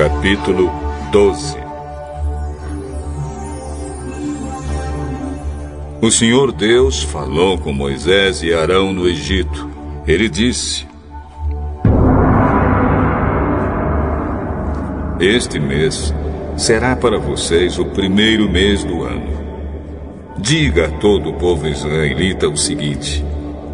Capítulo 12. O Senhor Deus falou com Moisés e Arão no Egito. Ele disse: Este mês será para vocês o primeiro mês do ano. Diga a todo o povo israelita o seguinte: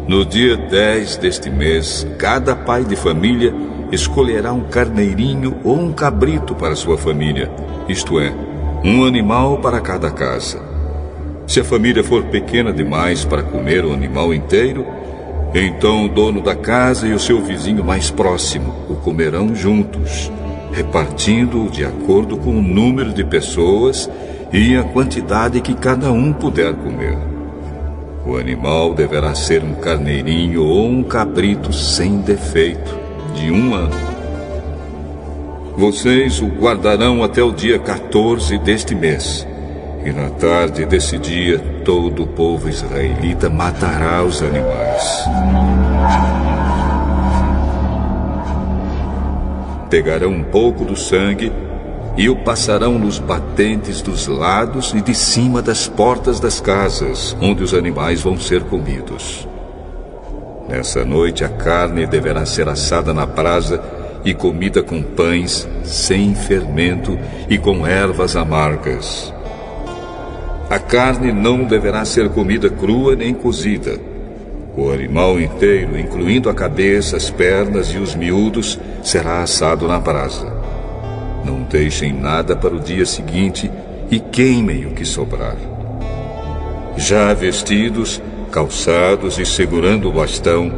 no dia 10 deste mês, cada pai de família escolherá um carneirinho ou um cabrito para sua família, isto é, um animal para cada casa. Se a família for pequena demais para comer o animal inteiro, então o dono da casa e o seu vizinho mais próximo o comerão juntos, repartindo-o de acordo com o número de pessoas e a quantidade que cada um puder comer. O animal deverá ser um carneirinho ou um cabrito sem defeito, de 1 ano. Vocês o guardarão até o dia 14 deste mês. E na tarde desse dia, todo o povo israelita matará os animais. Pegarão um pouco do sangue e o passarão nos batentes dos lados e de cima das portas das casas, onde os animais vão ser comidos. Nessa noite, a carne deverá ser assada na brasa e comida com pães sem fermento e com ervas amargas. A carne não deverá ser comida crua nem cozida. O animal inteiro, incluindo a cabeça, as pernas e os miúdos, será assado na brasa. Não deixem nada para o dia seguinte e queimem o que sobrar. Já vestidos, calçados e segurando o bastão,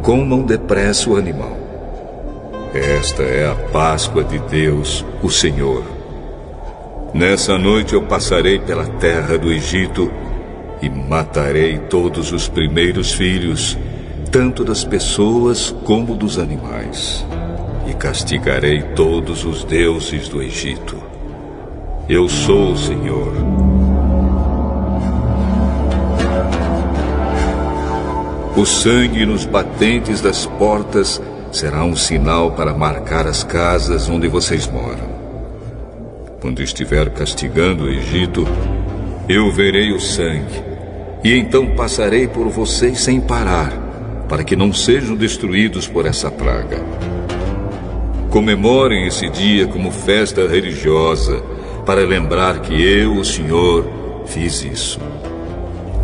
comam depressa o animal. Esta é a Páscoa de Deus, o Senhor. Nessa noite eu passarei pela terra do Egito e matarei todos os primeiros filhos, tanto das pessoas como dos animais. E castigarei todos os deuses do Egito. Eu sou o Senhor. O sangue nos batentes das portas será um sinal para marcar as casas onde vocês moram. Quando estiver castigando o Egito, eu verei o sangue, e então passarei por vocês sem parar, para que não sejam destruídos por essa praga. Comemorem esse dia como festa religiosa, para lembrar que eu, o Senhor, fiz isso.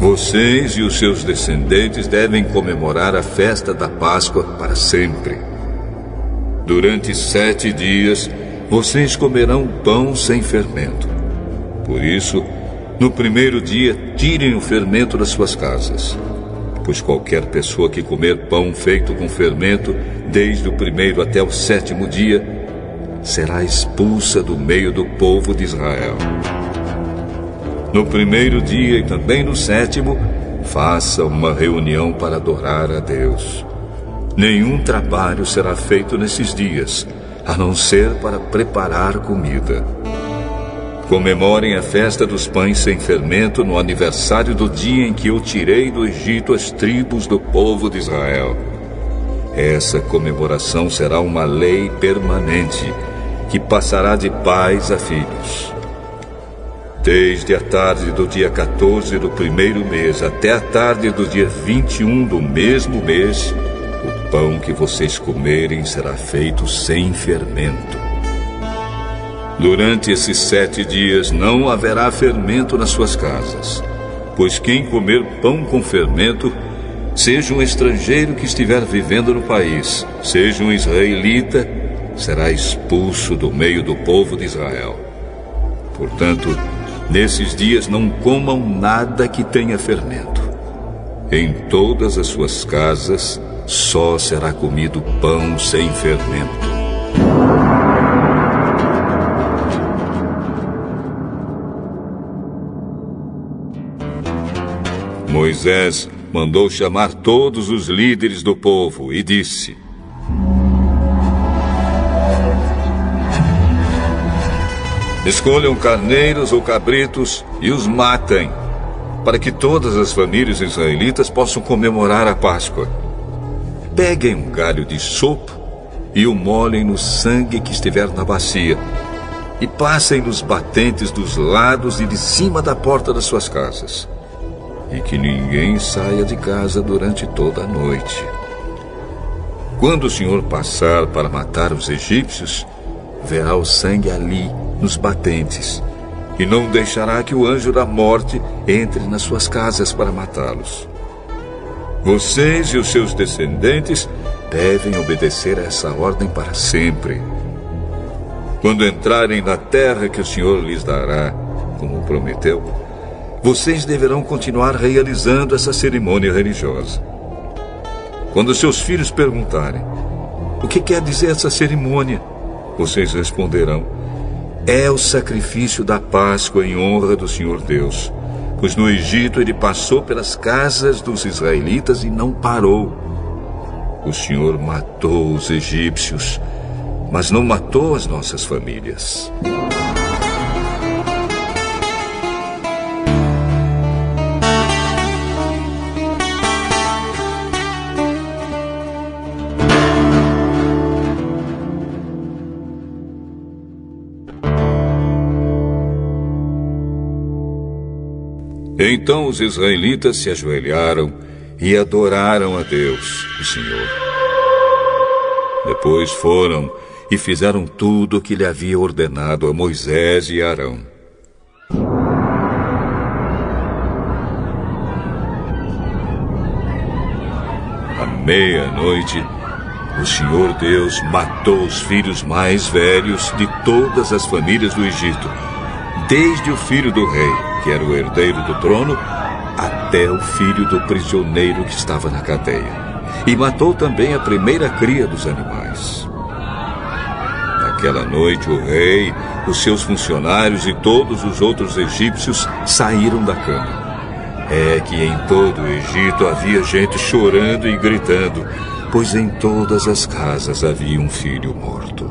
Vocês e os seus descendentes devem comemorar a festa da Páscoa para sempre. Durante 7 dias, vocês comerão pão sem fermento. Por isso, no primeiro dia, tirem o fermento das suas casas. Pois qualquer pessoa que comer pão feito com fermento, desde o 1º até o 7º dia, será expulsa do meio do povo de Israel. No 1º dia e também no 7º, faça uma reunião para adorar a Deus. Nenhum trabalho será feito nesses dias, a não ser para preparar comida. Comemorem a festa dos pães sem fermento no aniversário do dia em que eu tirei do Egito as tribos do povo de Israel. Essa comemoração será uma lei permanente, que passará de pais a filhos. Desde a tarde do dia 14 do 1º mês até a tarde do dia 21 do mesmo mês, o pão que vocês comerem será feito sem fermento. Durante esses 7 dias não haverá fermento nas suas casas, pois quem comer pão com fermento, seja um estrangeiro que estiver vivendo no país, seja um israelita, será expulso do meio do povo de Israel. Portanto, nesses dias não comam nada que tenha fermento. Em todas as suas casas só será comido pão sem fermento. Moisés mandou chamar todos os líderes do povo e disse: escolham carneiros ou cabritos e os matem, para que todas as famílias israelitas possam comemorar a Páscoa. Peguem um galho de sopo e o molhem no sangue que estiver na bacia, e passem nos batentes dos lados e de cima da porta das suas casas, e que ninguém saia de casa durante toda a noite. Quando o Senhor passar para matar os egípcios, verá o sangue ali, nos batentes, e não deixará que o anjo da morte entre nas suas casas para matá-los. Vocês e os seus descendentes devem obedecer a essa ordem para sempre. Quando entrarem na terra que o Senhor lhes dará, como prometeu, vocês deverão continuar realizando essa cerimônia religiosa. Quando seus filhos perguntarem: o que quer dizer essa cerimônia? Vocês responderão: é o sacrifício da Páscoa em honra do Senhor Deus, pois no Egito ele passou pelas casas dos israelitas e não parou. O Senhor matou os egípcios, mas não matou as nossas famílias. Então os israelitas se ajoelharam e adoraram a Deus, o Senhor. Depois foram e fizeram tudo o que lhe havia ordenado a Moisés e Arão. À meia-noite, o Senhor Deus matou os filhos mais velhos de todas as famílias do Egito, desde o filho do rei, que era o herdeiro do trono, até o filho do prisioneiro que estava na cadeia. E matou também a primeira cria dos animais. Naquela noite, o rei, os seus funcionários e todos os outros egípcios saíram da cama. É que em todo o Egito havia gente chorando e gritando, pois em todas as casas havia um filho morto.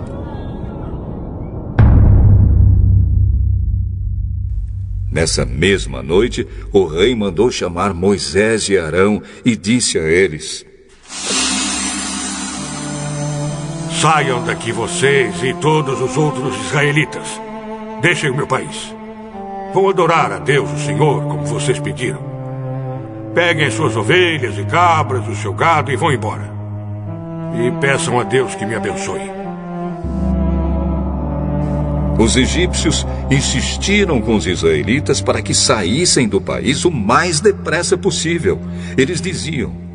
Nessa mesma noite, o rei mandou chamar Moisés e Arão e disse a eles: saiam daqui vocês e todos os outros israelitas. Deixem o meu país. Vão adorar a Deus, o Senhor, como vocês pediram. Peguem suas ovelhas e cabras, o seu gado e vão embora. E peçam a Deus que me abençoe. Os egípcios insistiram com os israelitas para que saíssem do país o mais depressa possível. Eles diziam: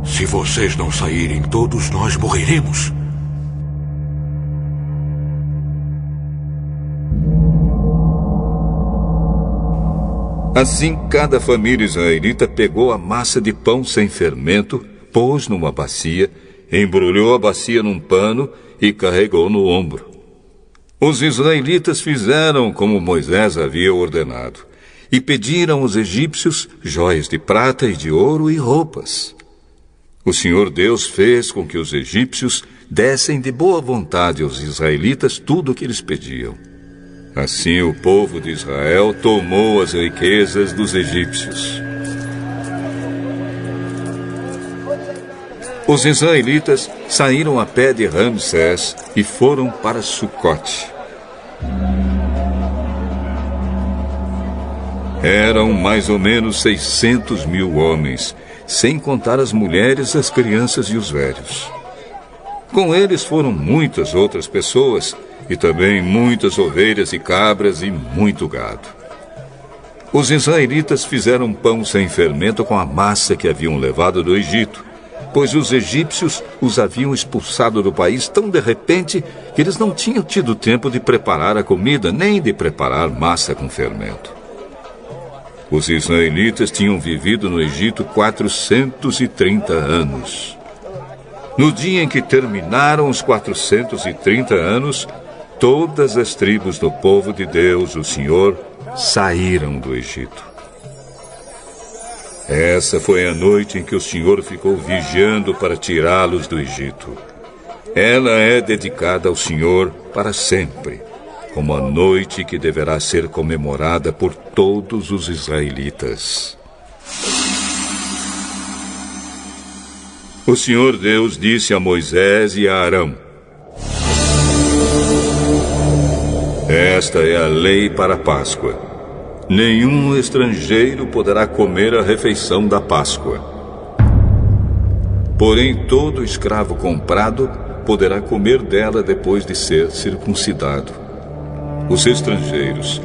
se vocês não saírem, todos nós morreremos. Assim, cada família israelita pegou a massa de pão sem fermento, pôs numa bacia, embrulhou a bacia num pano e carregou no ombro. Os israelitas fizeram como Moisés havia ordenado e pediram aos egípcios joias de prata e de ouro e roupas. O Senhor Deus fez com que os egípcios dessem de boa vontade aos israelitas tudo o que eles pediam. Assim o povo de Israel tomou as riquezas dos egípcios. Os israelitas saíram a pé de Ramsés e foram para Sucote. Eram mais ou menos 600.000 homens, sem contar as mulheres, as crianças e os velhos. Com eles foram muitas outras pessoas, e também muitas ovelhas e cabras e muito gado. Os israelitas fizeram pão sem fermento com a massa que haviam levado do Egito, pois os egípcios os haviam expulsado do país tão de repente que eles não tinham tido tempo de preparar a comida, nem de preparar massa com fermento. Os israelitas tinham vivido no Egito 430 anos. No dia em que terminaram os 430 anos, todas as tribos do povo de Deus, o Senhor, saíram do Egito. Essa foi a noite em que o Senhor ficou vigiando para tirá-los do Egito. Ela é dedicada ao Senhor para sempre, como a noite que deverá ser comemorada por todos os israelitas. O Senhor Deus disse a Moisés e a Arão: esta é a lei para a Páscoa. Nenhum estrangeiro poderá comer a refeição da Páscoa. Porém, todo escravo comprado poderá comer dela depois de ser circuncidado. Os estrangeiros,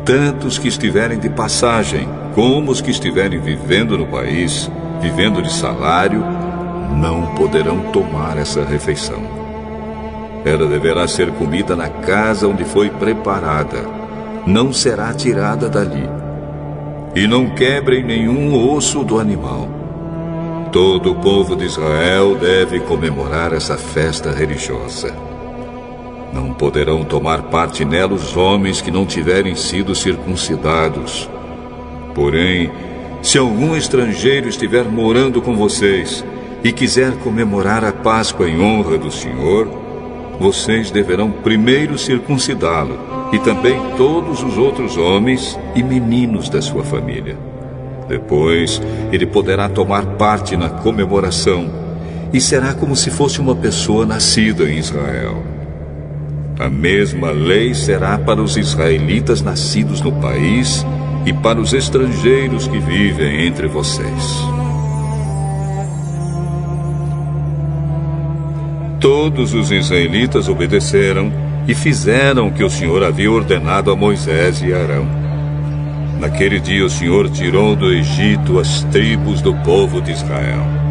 tanto os que estiverem de passagem, como os que estiverem vivendo no país, vivendo de salário, não poderão tomar essa refeição. Ela deverá ser comida na casa onde foi preparada. Não será tirada dali. E não quebrem nenhum osso do animal. Todo o povo de Israel deve comemorar essa festa religiosa. Não poderão tomar parte nela os homens que não tiverem sido circuncidados. Porém, se algum estrangeiro estiver morando com vocês e quiser comemorar a Páscoa em honra do Senhor, vocês deverão primeiro circuncidá-lo, e também todos os outros homens e meninos da sua família. Depois, ele poderá tomar parte na comemoração, e será como se fosse uma pessoa nascida em Israel. A mesma lei será para os israelitas nascidos no país e para os estrangeiros que vivem entre vocês. Todos os israelitas obedeceram e fizeram o que o Senhor havia ordenado a Moisés e Arão. Naquele dia o Senhor tirou do Egito as tribos do povo de Israel.